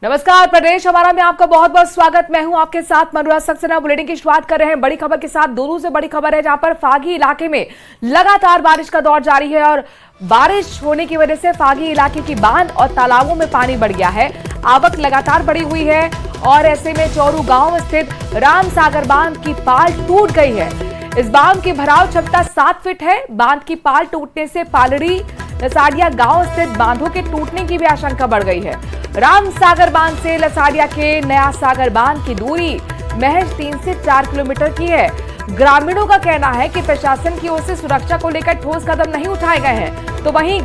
नमस्कार, प्रदेश हमारा में आपका बहुत बहुत स्वागत। मैं हूं आपके साथ मनोज सक्सेना। बुलेटिन की शुरुआत कर रहे हैं बड़ी खबर के साथ। दूर से बड़ी खबर है जहां पर फागी इलाके में लगातार बारिश का दौर जारी है और बारिश होने की वजह से फागी इलाके की बांध और तालाबों में पानी बढ़ गया है। आवक लगातार बढ़ी हुई है और ऐसे में चौरू गांव स्थित राम सागर बांध की पाल टूट गई है। इस बांध की भराव क्षमता 7 फीट है। बांध की पाल टूटने से पालड़ी लसाड़िया गांव स्थित बांधों के टूटने की भी आशंका बढ़ गई है। राम सागर बांध से लसाड़िया के नया सागर बांध की दूरी महज 3 से 4 किलोमीटर की है। ग्रामीणों का कहना है कि प्रशासन की ओर से सुरक्षा को लेकर ठोस कदम नहीं उठाए गए हैं। तो वहीं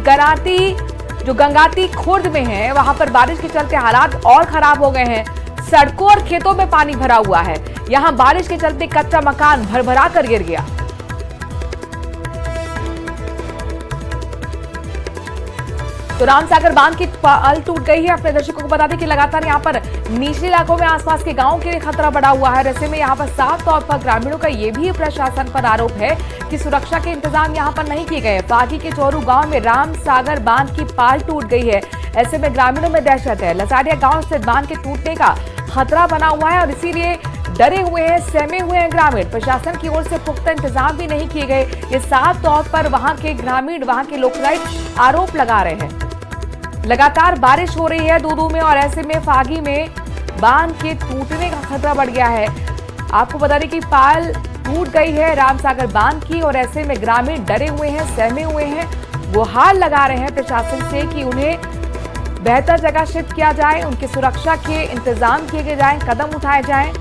गंगाती खुर्द में है, वहां पर बारिश के चलते हालात और खराब हो गए हैं। सड़कों और खेतों में पानी भरा हुआ है। यहां बारिश के चलते कच्चा मकान भरभरा कर गिर गया। तो रामसागर बांध की पाल टूट गई है। अपने दर्शकों को बता दें कि लगातार यहां पर निचले इलाकों में आसपास के गांवों के लिए खतरा बढ़ा हुआ है। ऐसे में यहां पर साफ तौर पर ग्रामीणों का यह भी प्रशासन पर आरोप है कि सुरक्षा के इंतजाम यहां पर नहीं किए गए। फागी के चौरू गांव में रामसागर बांध की पाल टूट गई है। ऐसे में ग्रामीणों में दहशत है। लसाड़िया गांव से बांध के टूटने का खतरा बना हुआ है और इसीलिए डरे हुए हैं, सहमे हुए हैं ग्रामीण। प्रशासन की ओर से पुख्ता इंतजाम भी नहीं किए गए। ये साफ तौर पर वहां के ग्रामीण, वहां के लोकलाइट आरोप लगा रहे हैं। लगातार बारिश हो रही है दूदू में और ऐसे में फागी में बांध के टूटने का खतरा बढ़ गया है। आपको बता दें कि पाल टूट गई है रामसागर बांध की और ऐसे में ग्रामीण डरे हुए हैं, सहमे हुए हैं। गुहार लगा रहे हैं प्रशासन से कि उन्हें बेहतर जगह शिफ्ट किया जाए, उनकी सुरक्षा के इंतजाम किए जाएं, कदम उठाए जाएं।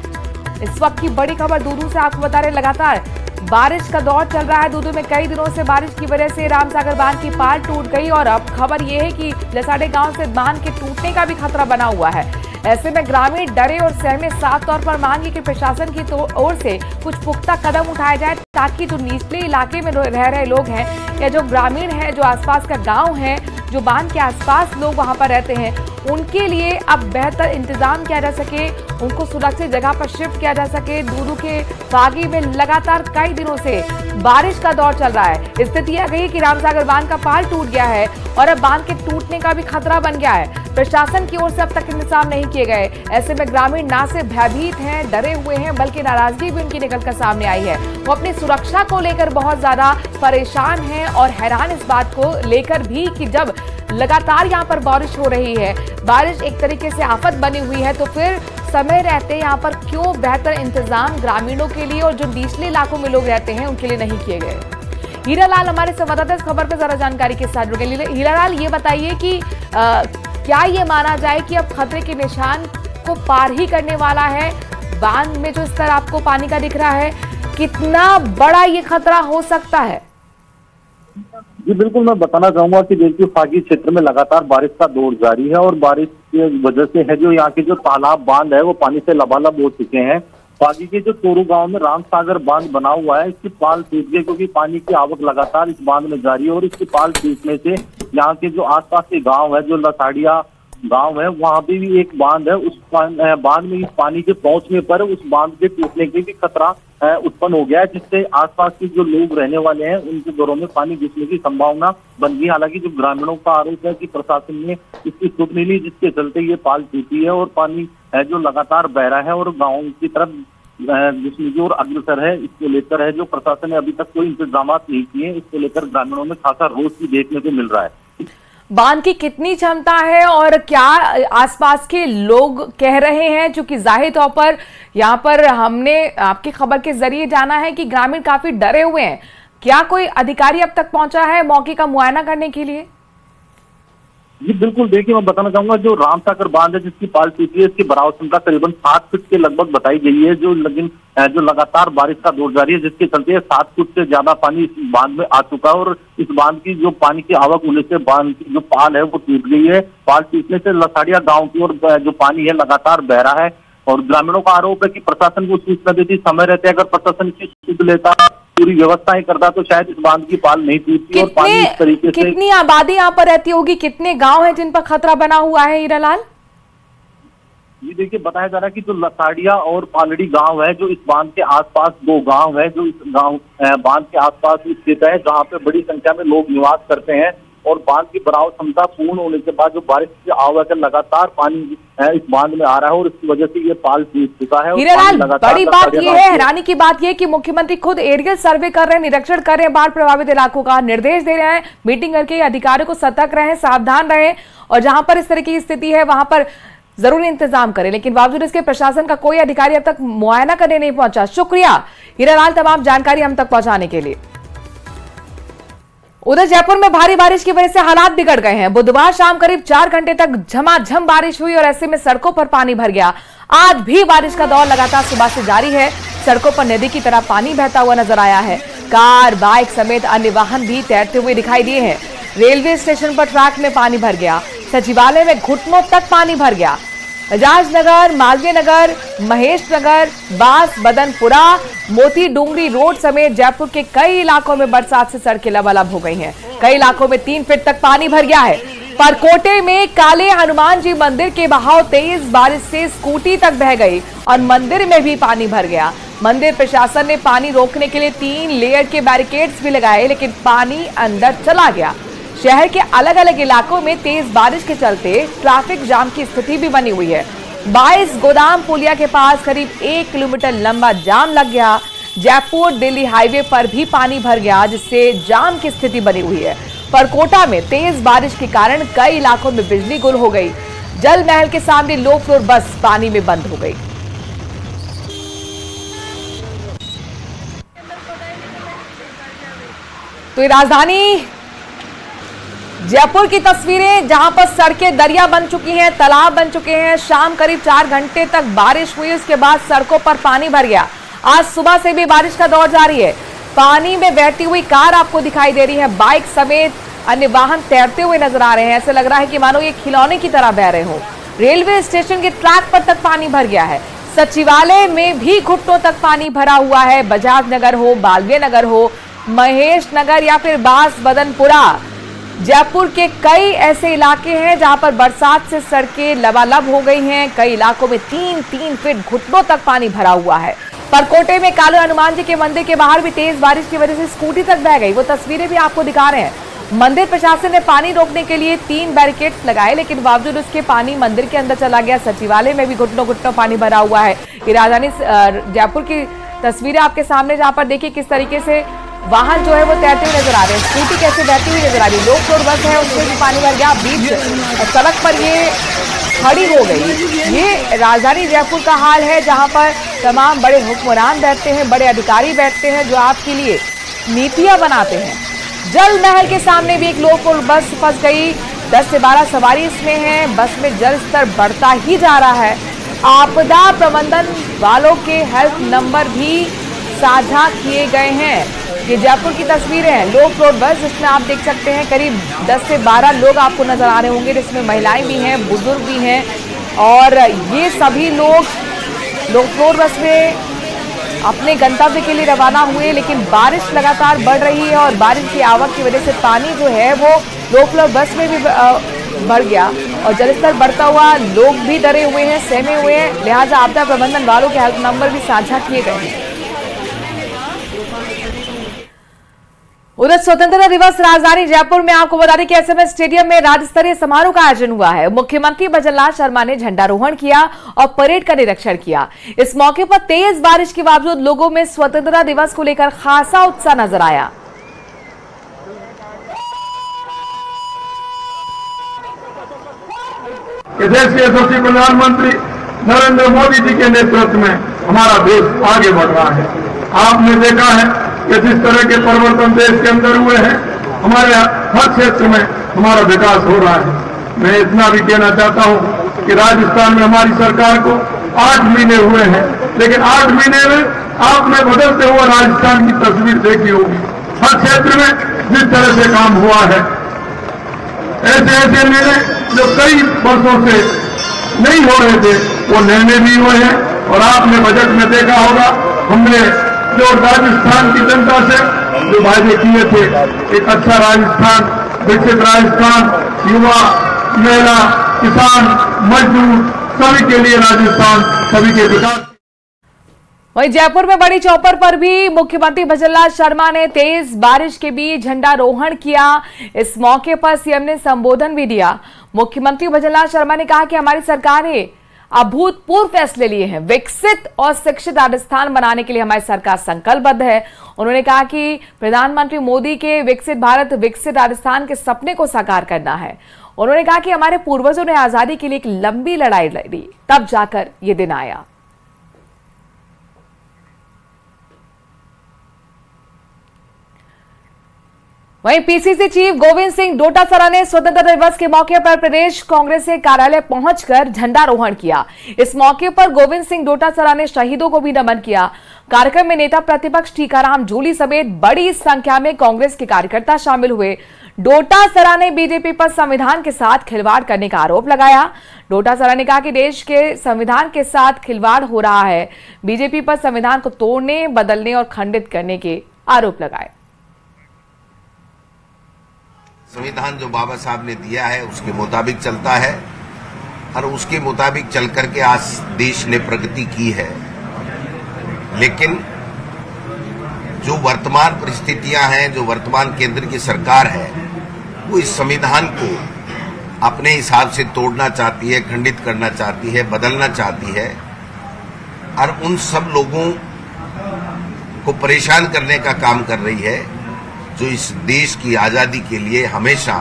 इस वक्त की बड़ी खबर दूदू से आपको बता रहे, लगातार बारिश का दौर चल रहा है। दूदू में कई दिनों से बारिश की वजह से रामसागर बांध की पाल टूट गई और अब खबर यह है कि लसाड़े गांव से बांध के टूटने का भी खतरा बना हुआ है। ऐसे में ग्रामीण डरे और सहमे, साफ तौर पर मांग है कि प्रशासन की ओर से कुछ पुख्ता कदम उठाया जाए ताकि जो निचले इलाके में रह रहे लोग हैं या जो ग्रामीण हैं, जो आसपास का गाँव है, जो बांध के आसपास लोग वहां पर रहते हैं, उनके लिए अब बेहतर इंतजाम किया जा सके, उनको सुरक्षित जगह पर शिफ्ट किया जा सके। दूदू के फागी में लगातार कई दिनों से बारिश का दौर चल रहा है। स्थिति यह गई कि रामसागर बांध का पाल टूट गया है और अब बांध के टूटने का भी खतरा बन गया है। प्रशासन की ओर से अब तक इंतजाम नहीं किए गए। ऐसे में ग्रामीण ना सिर्फ भयभीत हैं, डरे हुए हैं, बल्कि नाराजगी भी उनकी निकल कर सामने आई है। वो अपनी सुरक्षा को लेकर बहुत ज्यादा परेशान हैं और हैरान इस बात को लेकर भी कि जब लगातार यहाँ पर बारिश हो रही है, बारिश एक तरीके से आफत बनी हुई है, तो फिर समय रहते यहाँ पर क्यों बेहतर इंतजाम ग्रामीणों के लिए और जो निचले इलाकों में लोग रहते हैं उनके लिए नहीं किए गए। हीरालाल हमारे संवाददाता इस खबर पर जरा जानकारी के साथ जुड़ गए। हीरालाल, ये बताइए कि क्या ये माना जाए कि अब खतरे के निशान को पार ही करने वाला है? बांध में जो स्तर आपको पानी का दिख रहा है, कितना बड़ा ये खतरा हो सकता है? जी बिल्कुल, मैं बताना चाहूंगा कि देखिए फागी क्षेत्र में लगातार बारिश का दौर जारी है और बारिश की वजह से है जो यहाँ के जो तालाब बांध है वो पानी से लबालब हो चुके हैं। फागी के जो चोरू गांव में रामसागर बांध बना हुआ है, इसकी पाल टूट गई क्योंकि पानी की आवक लगातार इस बांध में जारी है और इसकी पाल टूटने से यहाँ के जो आसपास के गांव है, जो लसाड़िया गांव है, वहां पे भी एक बांध है। उस बांध में इस पानी के पहुंचने पर उस बांध के टूटने के भी खतरा उत्पन्न हो गया है, जिससे आसपास के जो लोग रहने वाले हैं उनके घरों में पानी घुसने की संभावना बन गई। हालांकि जो ग्रामीणों का आरोप है कि प्रशासन ने इसकी सुध नहीं ली, जिसके चलते ये पाल टूटी है और पानी है जो लगातार बह रहा है और गाँव की तरफ घुसने की ओर अग्रसर है। इसको लेकर है जो प्रशासन ने अभी तक कोई इंतजाम नहीं किए, इसको लेकर ग्रामीणों में खासा रोष भी देखने को मिल रहा है। बांध की कितनी क्षमता है और क्या आसपास के लोग कह रहे हैं? चूंकि जाहिर तौर पर यहाँ पर हमने आपकी खबर के जरिए जाना है कि ग्रामीण काफी डरे हुए हैं। क्या कोई अधिकारी अब तक पहुंचा है मौके का मुआयना करने के लिए? जी बिल्कुल, देखिए मैं बताना चाहूंगा जो रामसागर बांध है जिसकी पाल टूटी है, इसकी भराव क्षमता करीबन 7 फीट के लगभग बताई गई है। जो लगातार बारिश का दौर जारी है, जिसके चलते 7 फुट से ज्यादा पानी इस बांध में आ चुका है और इस बांध की जो पानी की आवक होने से बांध की जो पाल है वो टूट गई है। पाल टूटने से लसाड़िया गांव की ओर जो पानी है लगातार बह रहा है और ग्रामीणों का आरोप है कि प्रशासन को सूचना देती समय रहते अगर प्रशासन की सूचना लेता, पूरी व्यवस्थाएं करता, तो शायद इस बांध की पाल नहीं टूटती और पानी इस तरीके से। कितनी आबादी यहाँ पर रहती होगी, कितने गांव हैं जिन पर खतरा बना हुआ है हीरालाल? ये देखिए बताया जा रहा है कि जो लसाड़िया और पालड़ी गांव है, जो इस बांध के आसपास 2 गांव है, जो इस गांव बांध के आसपास स्थित है, जहाँ पे बड़ी संख्या में लोग निवास करते हैं और बांध की बराव क्षमता पूर्ण होने के बाद जो बारिश की आवक है, लगातार पानी इस बांध में आ रहा है और इसकी वजह से ये पाल टूट चुका है। हीरालाल, बड़ी बात ये है, हैरानी की बात ये कि मुख्यमंत्री खुद एरियल सर्वे कर रहे हैं, निरीक्षण कर रहे हैं बाढ़ प्रभावित इलाकों का, निर्देश दे रहे हैं मीटिंग करके अधिकारियों को सतर्क रहें, सावधान रहें और जहां पर इस तरह की स्थिति है वहां पर जरूरी इंतजाम करें, लेकिन बावजूद इसके प्रशासन का कोई अधिकारी अब तक मुआयना करने नहीं पहुंचा। शुक्रिया हीरालाल तमाम जानकारी हम तक पहुंचाने के लिए। उधर जयपुर में भारी बारिश की वजह से हालात बिगड़ गए हैं। बुधवार शाम करीब 4 घंटे तक झमाझम बारिश हुई और ऐसे में सड़कों पर पानी भर गया। आज भी बारिश का दौर लगातार सुबह से जारी है। सड़कों पर नदी की तरह पानी बहता हुआ नजर आया है। कार, बाइक समेत अन्य वाहन भी तैरते हुए दिखाई दिए हैं। रेलवे स्टेशन पर ट्रैक में पानी भर गया। सचिवालय में घुटनों तक पानी भर गया। बजाज नगर, मालवीय नगर, महेश नगर, बास बदनपुरा, मोती डूंगरी रोड समेत जयपुर के कई इलाकों में बरसात से सड़कें लबालब हो गई हैं। कई इलाकों में 3 फीट तक पानी भर गया है। परकोटे में काले हनुमान जी मंदिर के बहाव तेज बारिश से स्कूटी तक बह गई और मंदिर में भी पानी भर गया। मंदिर प्रशासन ने पानी रोकने के लिए 3 लेयर के बैरिकेड्स भी लगाए, लेकिन पानी अंदर चला गया। शहर के अलग अलग इलाकों में तेज बारिश के चलते ट्रैफिक जाम की स्थिति भी बनी हुई है। 22 गोदाम पुलिया के पास करीब 1 किलोमीटर लंबा जाम लग गया। जयपुर दिल्ली हाईवे पर भी पानी भर गया, जिससे जाम की स्थिति बनी हुई है। परकोटा में तेज बारिश के कारण कई इलाकों में बिजली गुल हो गई। जल महल के सामने लो फ्लोर बस पानी में बंद हो गई। तो ये राजधानी जयपुर की तस्वीरें, जहां पर सड़कें दरिया बन चुकी हैं, तालाब बन चुके हैं। शाम करीब 4 घंटे तक बारिश हुई, उसके बाद सड़कों पर पानी भर गया। आज सुबह से भी बारिश का दौर जारी है। पानी में बहती हुई कार आपको दिखाई दे रही है। बाइक समेत अन्य वाहन तैरते हुए नजर आ रहे हैं। ऐसे लग रहा है कि मानो ये खिलौने की तरह बह रहे हो। रेलवे स्टेशन के ट्रैक पर तक पानी भर गया है। सचिवालय में भी घुटनों तक पानी भरा हुआ है। बजाज नगर हो, मालवीय नगर हो, महेश नगर या फिर बास बदनपुरा, जयपुर के कई ऐसे इलाके हैं जहां पर बरसात से सड़कें लबालब हो गई हैं। कई इलाकों में 3-3 फीट घुटनों तक पानी भरा हुआ है। परकोटे में काले हनुमान जी के मंदिर के बाहर भी तेज बारिश की वजह से स्कूटी तक बह गई। वो तस्वीरें भी आपको दिखा रहे हैं। मंदिर प्रशासन ने पानी रोकने के लिए 3 बैरिकेड्स लगाए, लेकिन बावजूद उसके पानी मंदिर के अंदर चला गया। सचिवालय में भी घुटनों पानी भरा हुआ है। ये राजधानी जयपुर की तस्वीरें आपके सामने, जहां पर देखिए किस तरीके से वाहन जो है वो तैरते हुए नजर आ रहे हैं। स्कूटी कैसे बहती हुई नजर आ रही है। लो फ्लोर बस है, उसमें भी पानी भर गया। बीच सड़क पर ये खड़ी हो गई। ये राजधानी जयपुर का हाल है, जहां पर तमाम बड़े हुक्मरान बैठते हैं, बड़े अधिकारी बैठते हैं जो आपके लिए नीतियां बनाते हैं। जल महल के सामने भी एक लो फ्लोर बस फंस गई। 10 से 12 सवारी इसमें है। बस में जल स्तर बढ़ता ही जा रहा है। आपदा प्रबंधन वालों के हेल्प नंबर भी साझा किए गए हैं। ये जयपुर की तस्वीरें हैं। लो फ्लोर बस, जिसमें आप देख सकते हैं करीब 10 से 12 लोग आपको नजर आ रहे होंगे, जिसमें महिलाएं भी हैं, बुजुर्ग भी हैं और ये सभी लोग लो फ्लोर बस में अपने गंतव्य के लिए रवाना हुए। लेकिन बारिश लगातार बढ़ रही है और बारिश की आवक की वजह से पानी जो है वो लो फ्लोर बस में भी भर गया और जलस्तर बढ़ता हुआ। लोग भी डरे हुए हैं, सहमे हुए हैं, लिहाजा आपदा प्रबंधन वालों के हेल्प नंबर भी साझा किए गए हैं। उधर स्वतंत्रता दिवस राजधानी जयपुर में आपको बता दें कि एसएमएस स्टेडियम में राज्य स्तरीय समारोह का आयोजन हुआ है। मुख्यमंत्री भजनलाल शर्मा ने झंडारोहण किया और परेड का निरीक्षण किया। इस मौके पर तेज बारिश के बावजूद लोगों में स्वतंत्रता दिवस को लेकर खासा उत्साह नजर आया। देश के यशस्वी प्रधानमंत्री नरेंद्र मोदी जी के नेतृत्व में हमारा देश आगे बढ़ रहा है। आपने देखा है कि जिस तरह के परिवर्तन देश के अंदर हुए हैं, हमारे हर क्षेत्र में हमारा विकास हो रहा है। मैं इतना भी कहना चाहता हूं कि राजस्थान में हमारी सरकार को 8 महीने हुए हैं, लेकिन 8 महीने में आपने बदलते हुए राजस्थान की तस्वीर देखी होगी। हर क्षेत्र में जिस तरह से काम हुआ है, ऐसे निर्णय जो कई वर्षों से नहीं हो रहे थे, वो निर्णय भी हुए हैं। और आपने बजट में देखा होगा, हमने जो राजस्थान की जनता से जो वायदे किए थे, एक अच्छा राजस्थान, विकसित राजस्थान, युवा, महिला, किसान, मजदूर, सभी के लिए राजस्थान, सभी के विकास। वहीं जयपुर में बड़ी चौपर पर भी मुख्यमंत्री भजनलाल शर्मा ने तेज बारिश के बीच झंडारोहण किया। इस मौके पर सीएम ने संबोधन भी दिया। मुख्यमंत्री भजनलाल शर्मा ने कहा कि हमारी सरकार ने अभूतपूर्व फैसले लिए हैं। विकसित और शिक्षित राजस्थान बनाने के लिए हमारी सरकार संकल्पबद्ध है। उन्होंने कहा कि प्रधानमंत्री मोदी के विकसित भारत विकसित राजस्थान के सपने को साकार करना है। उन्होंने कहा कि हमारे पूर्वजों ने आजादी के लिए एक लंबी लड़ाई लड़ी, तब जाकर ये दिन आया। वहीं पीसीसी चीफ गोविंद सिंह डोटासरा ने स्वतंत्रता दिवस के मौके पर प्रदेश कांग्रेस के कार्यालय पहुंचकर झंडारोहण किया। इस मौके पर गोविंद सिंह डोटासरा ने शहीदों को भी नमन किया। कार्यक्रम में नेता प्रतिपक्ष टीकाराम जूली समेत बड़ी संख्या में कांग्रेस के कार्यकर्ता शामिल हुए। डोटासरा ने बीजेपी पर संविधान के साथ खिलवाड़ करने का आरोप लगाया। डोटासरा ने कहा कि देश के संविधान के साथ खिलवाड़ हो रहा है। बीजेपी पर संविधान को तोड़ने, बदलने और खंडित करने के आरोप लगाए। संविधान जो बाबा साहब ने दिया है उसके मुताबिक चलता है और उसके मुताबिक चल करके आज देश ने प्रगति की है। लेकिन जो वर्तमान परिस्थितियां हैं, जो वर्तमान केंद्र की सरकार है, वो इस संविधान को अपने हिसाब से तोड़ना चाहती है, खंडित करना चाहती है, बदलना चाहती है और उन सब लोगों को परेशान करने का काम कर रही है जो इस देश की आजादी के लिए हमेशा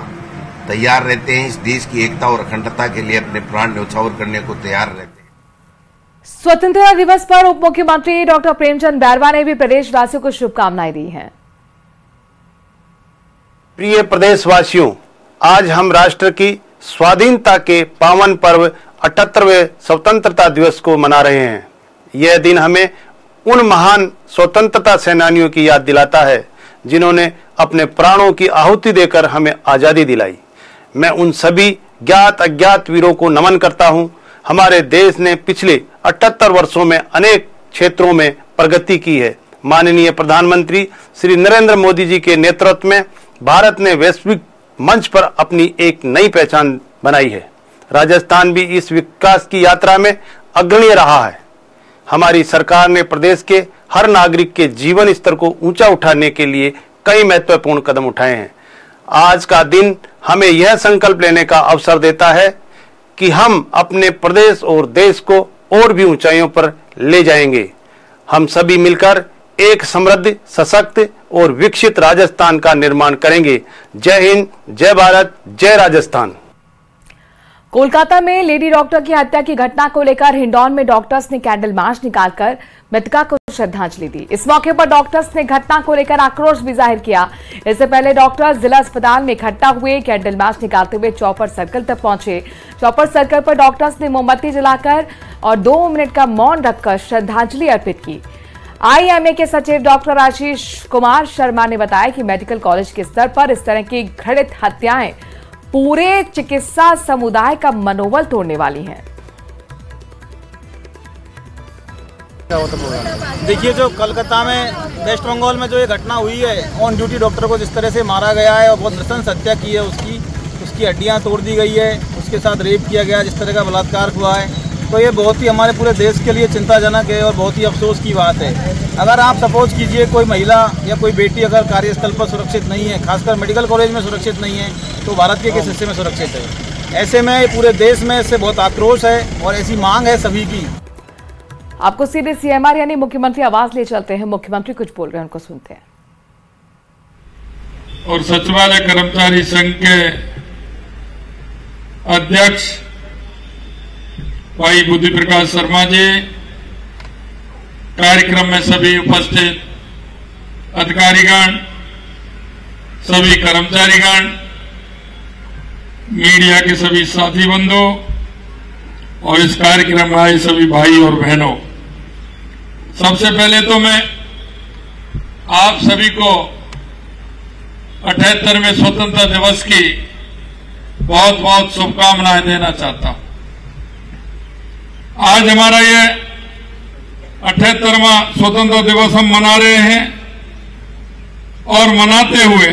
तैयार रहते हैं, इस देश की एकता और अखंडता के लिए अपने प्राण न्यौछावर करने को तैयार रहते हैं। स्वतंत्रता दिवस पर उप मुख्यमंत्री डॉक्टर प्रेमचंद बैरवा ने भी प्रदेशवासियों को शुभकामनाएं दी हैं। प्रिय प्रदेशवासियों, आज हम राष्ट्र की स्वाधीनता के पावन पर्व 78वें स्वतंत्रता दिवस को मना रहे हैं। यह दिन हमें उन महान स्वतंत्रता सेनानियों की याद दिलाता है जिन्होंने अपने प्राणों की आहुति देकर हमें आजादी दिलाई। मैं उन सभी ज्ञात अज्ञात वीरों को नमन करता हूं। हमारे देश ने पिछले 78 वर्षों में अनेक क्षेत्रों में प्रगति की है। माननीय प्रधानमंत्री श्री नरेंद्र मोदी जी के नेतृत्व में भारत ने वैश्विक मंच पर अपनी एक नई पहचान बनाई है। राजस्थान भी इस विकास की यात्रा में अग्रणी रहा है। हमारी सरकार ने प्रदेश के हर नागरिक के जीवन स्तर को ऊंचा उठाने के लिए कई महत्वपूर्ण कदम उठाए हैं। आज का दिन हमें यह संकल्प लेने का अवसर देता है कि हम अपने प्रदेश और देश को और भी ऊंचाइयों पर ले जाएंगे। हम सभी मिलकर एक समृद्ध, सशक्त और विकसित राजस्थान का निर्माण करेंगे। जय हिंद, जय भारत, जय राजस्थान। कोलकाता में लेडी डॉक्टर की हत्या की घटना को लेकर हिंडौन में डॉक्टर्स ने कैंडल मार्च निकालकर मृतका को श्रद्धांजलि दी। इस मौके पर डॉक्टर्स ने घटना को लेकर आक्रोश भी जाहिर किया। इससे पहले डॉक्टर्स जिला अस्पताल में इकट्ठा हुए, कैंडल मार्च निकालते हुए चौपर सर्कल तक पहुंचे। चौपर सर्कल पर डॉक्टर्स ने मोमबत्ती जलाकर और 2 मिनट का मौन रखकर श्रद्धांजलि अर्पित की। आईएमए के सचिव डॉक्टर आशीष कुमार शर्मा ने बताया कि मेडिकल कॉलेज के स्तर पर इस तरह की घृणित हत्याएं पूरे चिकित्सा समुदाय का मनोबल तोड़ने वाली हैं। देखिए, जो कलकत्ता में, वेस्ट बंगाल में जो ये घटना हुई है, ऑन ड्यूटी डॉक्टर को जिस तरह से मारा गया है और बहुत नृशंस हत्या की है, उसकी हड्डियां तोड़ दी गई है, उसके साथ रेप किया गया, जिस तरह का बलात्कार हुआ है, तो ये बहुत ही हमारे पूरे देश के लिए चिंताजनक है और बहुत ही अफसोस की बात है। अगर आप सपोज कीजिए कोई महिला या कोई बेटी अगर कार्यस्थल पर सुरक्षित नहीं है, खासकर मेडिकल कॉलेज में सुरक्षित नहीं है, तो भारत के किस हिस्से में सुरक्षित है? ऐसे में पूरे देश में इससे बहुत आक्रोश है और ऐसी मांग है सभी की। आपको सीधे सीएमआर यानी मुख्यमंत्री आवास ले चलते हैं। मुख्यमंत्री कुछ बोल रहे हैं, उनको सुनते हैं। और सचिवालय कर्मचारी संघ के अध्यक्ष भाई बुद्धि प्रकाश शर्मा जी, कार्यक्रम में सभी उपस्थित अधिकारीगण, सभी कर्मचारीगण, मीडिया के सभी साथी बंधु और इस कार्यक्रम में आए सभी भाई और बहनों, सबसे पहले तो मैं आप सभी को 78वें स्वतंत्रता दिवस की बहुत बहुत शुभकामनाएं देना चाहता हूं। आज हमारा ये 78वां स्वतंत्रता दिवस हम मना रहे हैं और मनाते हुए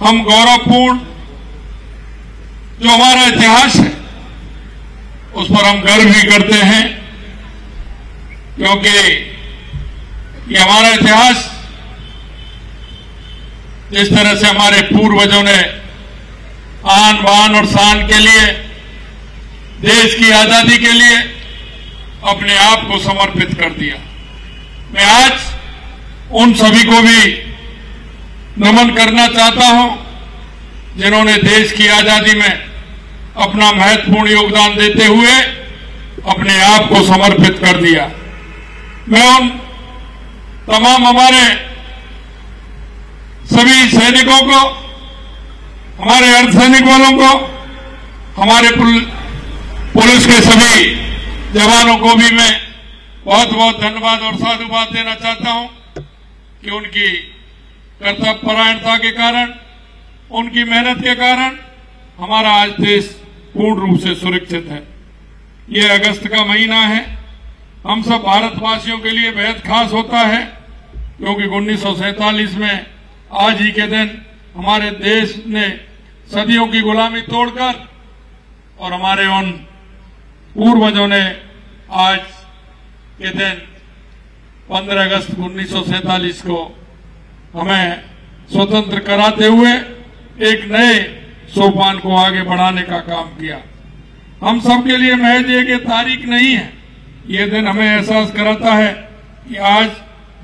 हम गौरवपूर्ण जो हमारा इतिहास है उस पर हम गर्व भी करते हैं। क्योंकि ये हमारा इतिहास जिस तरह से हमारे पूर्वजों ने आन बान और शान के लिए, देश की आजादी के लिए अपने आप को समर्पित कर दिया। मैं आज उन सभी को भी नमन करना चाहता हूं जिन्होंने देश की आजादी में अपना महत्वपूर्ण योगदान देते हुए अपने आप को समर्पित कर दिया। मैं उन तमाम हमारे सभी सैनिकों को, हमारे अर्धसैनिक बलों को, हमारे पुलिस के सभी जवानों को भी मैं बहुत बहुत धन्यवाद और साधुवाद देना चाहता हूं कि उनकी कर्तव्यपरायणता के कारण, उनकी मेहनत के कारण हमारा आज देश पूर्ण रूप से सुरक्षित है। ये अगस्त का महीना है, हम सब भारतवासियों के लिए बेहद खास होता है क्योंकि 1947 में आज ही के दिन हमारे देश ने सदियों की गुलामी तोड़कर और हमारे उन पूर्वजों ने आज के दिन 15 अगस्त 1947 को हमें स्वतंत्र कराते हुए एक नए सोपान को आगे बढ़ाने का काम किया। हम सब के लिए महज एक तारीख नहीं है, ये दिन हमें एहसास कराता है कि आज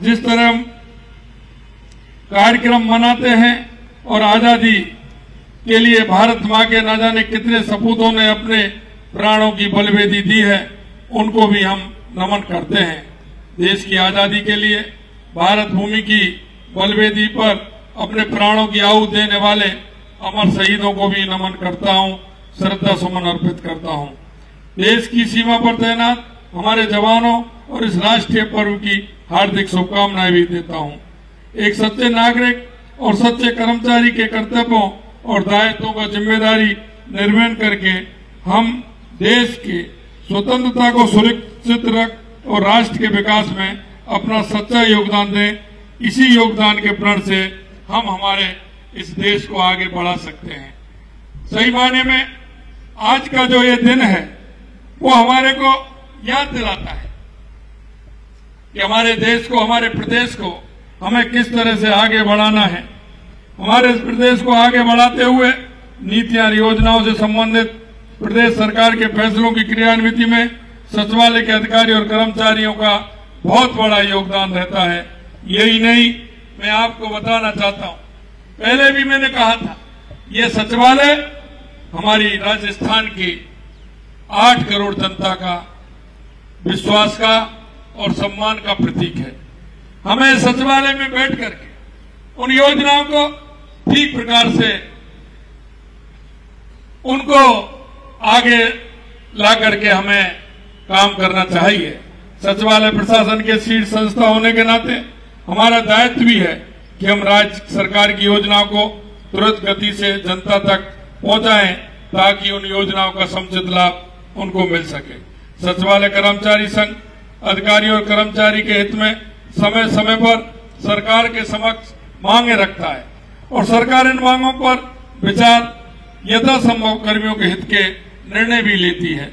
जिस तरह हम कार्यक्रम मनाते हैं और आजादी के लिए भारत मां के न जाने कितने सपूतों ने अपने प्राणों की बलिवेदी दी है, उनको भी हम नमन करते हैं। देश की आजादी के लिए भारत भूमि की बलिवेदी पर अपने प्राणों की आहुति देने वाले अमर शहीदों को भी नमन करता हूं, श्रद्धा सुमन अर्पित करता हूं। देश की सीमा पर तैनात हमारे जवानों और इस राष्ट्रीय पर्व की हार्दिक शुभकामनाएं भी देता हूं। एक सच्चे नागरिक और सच्चे कर्मचारी के कर्तव्यों और दायित्वों का जिम्मेदारी निर्वहन करके हम देश की स्वतंत्रता को सुरक्षित रख और राष्ट्र के विकास में अपना सच्चा योगदान दें। इसी योगदान के प्रण से हम हमारे इस देश को आगे बढ़ा सकते हैं। सही मायने में आज का जो ये दिन है वो हमारे को याद दिलाता है कि हमारे देश को, हमारे प्रदेश को हमें किस तरह से आगे बढ़ाना है। हमारे इस प्रदेश को आगे बढ़ाते हुए नीतियां योजनाओं से संबंधित प्रदेश सरकार के फैसलों की क्रियान्विति में सचिवालय के अधिकारी और कर्मचारियों का बहुत बड़ा योगदान रहता है। यही नहीं, मैं आपको बताना चाहता हूं, पहले भी मैंने कहा था, ये सचिवालय हमारी राजस्थान की 8 करोड़ जनता का विश्वास का और सम्मान का प्रतीक है। हमें सचिवालय में बैठ करके उन योजनाओं को ठीक प्रकार से उनको आगे ला करके हमें काम करना चाहिए। सचिवालय प्रशासन के शीर्ष संस्था होने के नाते हमारा दायित्व भी है कि हम राज्य सरकार की योजनाओं को तुरंत गति से जनता तक पहुंचाएं ताकि उन योजनाओं का समुचित लाभ उनको मिल सके। सचिवालय कर्मचारी संघ अधिकारी और कर्मचारी के हित में समय समय पर सरकार के समक्ष मांगे रखता है और सरकार इन मांगों पर विचार यथासंभव कर्मियों के हित के निर्णय भी लेती है।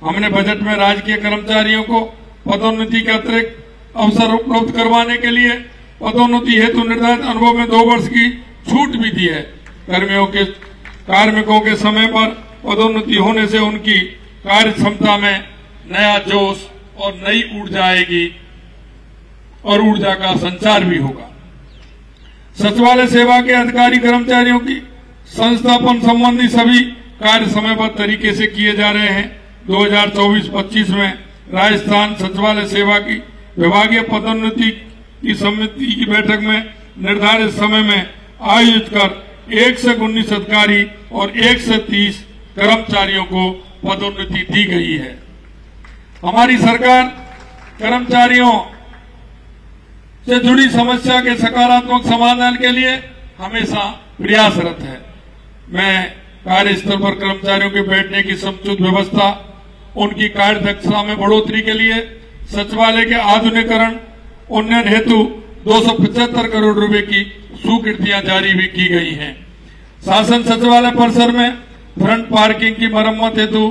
हमने बजट में राजकीय कर्मचारियों को पदोन्नति के अतिरिक्त अवसर उपलब्ध करवाने के लिए पदोन्नति हेतु निर्धारित अनुभव में 2 वर्ष की छूट भी दी है। कार्मिकों के समय पर पदोन्नति होने से उनकी कार्य क्षमता में नया जोश और नई ऊर्जा आएगी और ऊर्जा का संचार भी होगा। सचिवालय सेवा के अधिकारी कर्मचारियों की संस्थापन संबंधी सभी कार्य समयबद्ध तरीके से किए जा रहे हैं। 2024-25 में राजस्थान सचिवालय सेवा की विभागीय पदोन्नति की समिति की बैठक में निर्धारित समय में आयोजित कर 1 से 19 अधिकारी और 1 से 30 कर्मचारियों को पदोन्नति दी गई है। हमारी सरकार कर्मचारियों से जुड़ी समस्या के सकारात्मक समाधान के लिए हमेशा प्रयासरत है। मैं कार्यस्थल पर कर्मचारियों के बैठने की समुचित व्यवस्था, उनकी कार्यदक्षता में बढ़ोतरी के लिए सचिवालय के आधुनिकीकरण उन्नयन हेतु 275 करोड़ रुपए की स्वीकृतियां जारी भी की गई हैं। शासन सचिवालय परिसर में फ्रंट पार्किंग की मरम्मत हेतु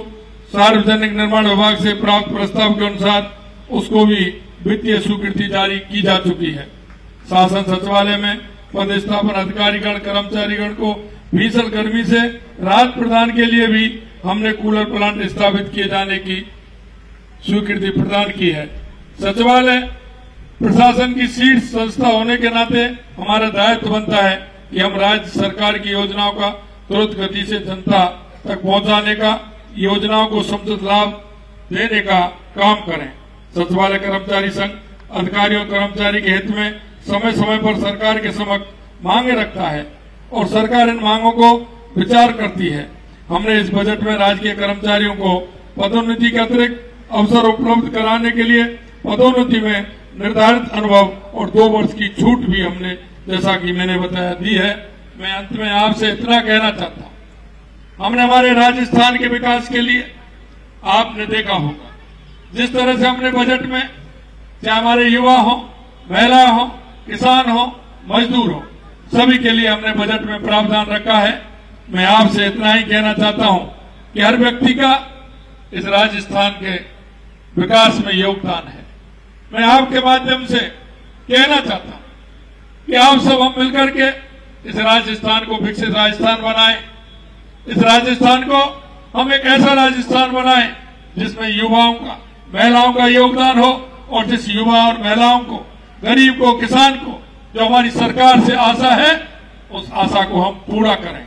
सार्वजनिक निर्माण विभाग से प्राप्त प्रस्ताव के अनुसार उसको भी वित्तीय स्वीकृति जारी की जा चुकी है। शासन सचिवालय में पदस्थापन अधिकारीगण कर्मचारीगण को भीषण गर्मी से राहत प्रदान के लिए भी हमने कूलर प्लांट स्थापित किए जाने की स्वीकृति प्रदान की है। सचिवालय प्रशासन की शीर्ष संस्था होने के नाते हमारा दायित्व बनता है कि हम राज्य सरकार की योजनाओं का तुरंत गति से जनता तक पहुंचाने का, योजनाओं को समुचित लाभ देने का काम करें। सचिवालय कर्मचारी संघ अधिकारियों कर्मचारी के हित में समय समय पर सरकार के समक्ष मांगे रखता है और सरकार इन मांगों को विचार करती है। हमने इस बजट में राजकीय कर्मचारियों को पदोन्नति के अतिरिक्त अवसर उपलब्ध कराने के लिए पदोन्नति में निर्धारित अनुभव और 2 वर्ष की छूट भी हमने, जैसा कि मैंने बताया, दी है। मैं अंत में आपसे इतना कहना चाहता हूँ, हमने हमारे राजस्थान के विकास के लिए, आपने देखा होगा जिस तरह से हमने बजट में, चाहे हमारे युवा हो, महिला हो, किसान हो, मजदूर हो, सभी के लिए हमने बजट में प्रावधान रखा है। मैं आपसे इतना ही कहना चाहता हूं कि हर व्यक्ति का इस राजस्थान के विकास में योगदान है। मैं आपके माध्यम से कहना चाहता हूं कि आप सब हम मिलकर के इस राजस्थान को विकसित राजस्थान बनाएं। इस राजस्थान को हम एक ऐसा राजस्थान बनाएं जिसमें युवाओं का, महिलाओं का योगदान हो और जिस युवा और महिलाओं को, गरीब को, किसान को जो हमारी सरकार से आशा है, उस आशा को हम पूरा करें।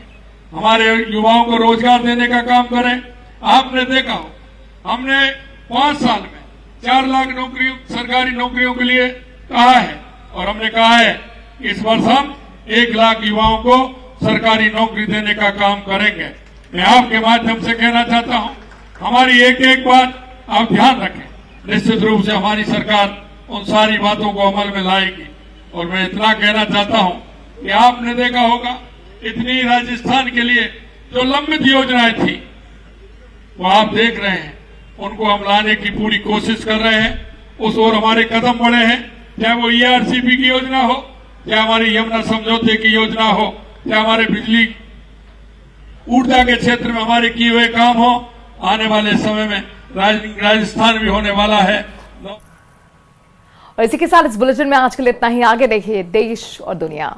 हमारे युवाओं को रोजगार देने का काम करें। आपने देखा हो, हमने 5 साल में 4 लाख नौकरियों, सरकारी नौकरियों के लिए कहा है और हमने कहा है कि इस वर्ष हम 1 लाख युवाओं को सरकारी नौकरी देने का काम करेंगे। मैं आपके माध्यम से कहना चाहता हूं, हमारी एक एक बात आप ध्यान रखें। निश्चित रूप से हमारी सरकार उन सारी बातों को अमल में लाएगी। और मैं इतना कहना चाहता हूं कि आपने देखा होगा, इतनी राजस्थान के लिए जो लंबित योजनाएं थी वो आप देख रहे हैं, उनको हम लाने की पूरी कोशिश कर रहे हैं। उस ओर हमारे कदम बढ़े हैं, चाहे वो ERCP की योजना हो, चाहे हमारी यमुना समझौते की योजना हो, चाहे हमारे बिजली ऊर्जा के क्षेत्र में हमारे किए हुए काम हो। आने वाले समय में राजस्थान भी होने वाला है। और इसी के साथ इस बुलेटिन में आज के लिए इतना ही। आगे देखिए देश और दुनिया।